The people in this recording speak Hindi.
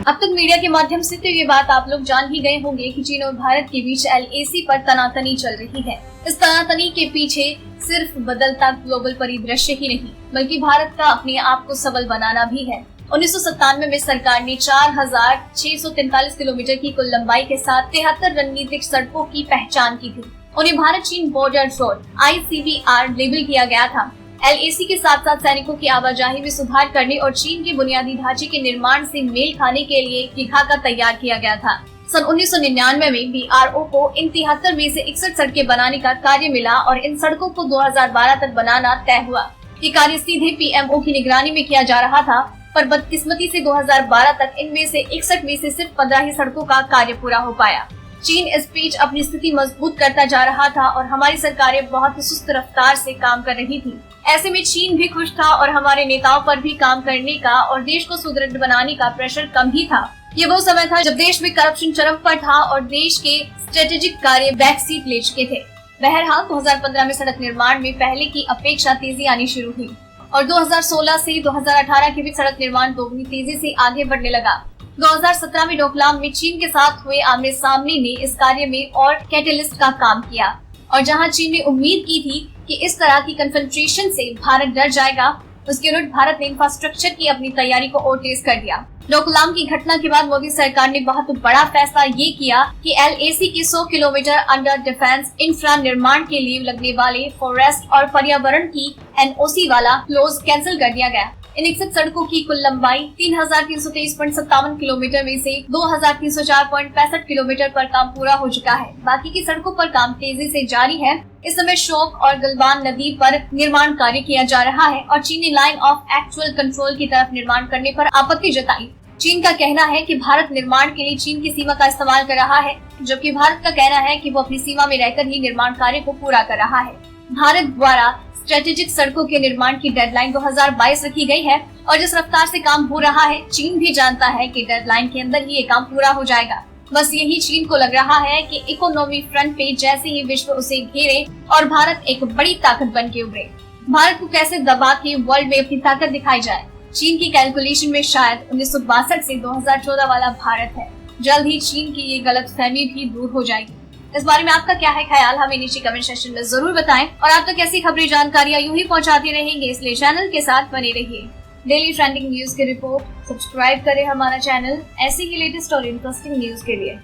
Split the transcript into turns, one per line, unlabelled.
अब तक मीडिया के माध्यम से तो ये बात आप लोग जान ही गए होंगे कि चीन और भारत के बीच LAC पर तनातनी चल रही है। इस तनातनी के पीछे सिर्फ बदलता ग्लोबल परिदृश्य ही नहीं, बल्कि भारत का अपने आप को सबल बनाना भी है। 1997 में सरकार ने 4,643 किलोमीटर की कुल लंबाई के साथ 73 रणनीतिक सड़कों की पहचान की थी। उन्हें भारत चीन बॉर्डर रोड ICBR लेबल किया गया था। LAC के साथ साथ सैनिकों की आवाजाही में सुधार करने और चीन के बुनियादी ढांचे के निर्माण से मेल खाने के लिए ये खाका तैयार किया गया था। सन 1999 में BRO को इन 73 में से 61 सड़कें बनाने का कार्य मिला और इन सड़कों को 2012 तक बनाना तय हुआ। ये कार्य सीधे PMO की निगरानी में किया जा रहा था, पर बदकिस्मती से 2012 तक इनमें से 61 में से सिर्फ 15 ही सड़कों का कार्य पूरा हो पाया। चीन इस बीच अपनी स्थिति मजबूत करता जा रहा था और हमारी सरकारें बहुत ही सुस्त रफ्तार से काम कर रही थी। ऐसे में चीन भी खुश था और हमारे नेताओं पर भी काम करने का और देश को सुदृढ़ बनाने का प्रेशर कम ही था। ये वो समय था जब देश में करप्शन चरम पर था और देश के स्ट्रेटेजिक कार्य बैक सीट ले चुके थे। बहरहाल 2015 में सड़क निर्माण में पहले की अपेक्षा तेजी आनी शुरू हुई और 2016 से 2018 के बीच सड़क निर्माण दोगुनी तेजी से आगे बढ़ने लगा। 2017 में डोकलाम में चीन के साथ हुए आमने सामने ने इस कार्य में और कैटलिस्ट का काम किया और जहां चीन ने उम्मीद की थी कि इस तरह की कन्फ्रंटेशन से भारत डर जाएगा, उसके उलट भारत ने इंफ्रास्ट्रक्चर की अपनी तैयारी को और तेज कर दिया। डोकलाम की घटना के बाद मोदी सरकार ने बहुत बड़ा फैसला ये किया कि LAC के 100 किलोमीटर अंडर डिफेंस इंफ्रा निर्माण के लिए लगने वाले फॉरेस्ट और पर्यावरण की NOC वाला क्लोज कैंसिल कर दिया गया। इन 61 सड़कों की कुल लंबाई 3,323.57 किलोमीटर में से 2,304.65 किलोमीटर पर काम पूरा हो चुका है। बाकी की सड़कों पर काम तेजी से जारी है। इस समय शोक और गलवान नदी पर निर्माण कार्य किया जा रहा है और चीन ने लाइन ऑफ एक्चुअल कंट्रोल की तरफ निर्माण करने पर आपत्ति जताई। चीन का कहना है कि भारत निर्माण के लिए चीन की सीमा का इस्तेमाल कर रहा है, जबकि भारत का कहना है कि वो अपनी सीमा में रहकर ही निर्माण कार्य को पूरा कर रहा है। भारत द्वारा स्ट्रेटेजिक सड़कों के निर्माण की डेडलाइन 2022 रखी गई है और जिस रफ्तार से काम हो रहा है, चीन भी जानता है कि डेडलाइन के अंदर ही ये काम पूरा हो जाएगा। बस यही चीन को लग रहा है कि इकोनॉमी फ्रंट पे जैसे ही विश्व उसे घेरे और भारत एक बड़ी ताकत बन के उभरे, भारत को कैसे दबा के वर्ल्ड में अपनी ताकत दिखाई जाए। चीन की कैलकुलेशन में शायद 1962 से 2014 वाला भारत है। जल्द ही चीन की ये गलतफहमी भी दूर हो जाएगी। इस बारे में आपका क्या है ख्याल, हमें नीचे कमेंट सेक्शन में जरूर बताएं और आप तक ऐसी खबरें जानकारियां यूं ही पहुंचाते रहेंगे, इसलिए चैनल के साथ बने रहिए। डेली ट्रेंडिंग न्यूज की रिपोर्ट सब्सक्राइब करें हमारा चैनल ऐसी ही लेटेस्ट और इंटरेस्टिंग न्यूज के लिए।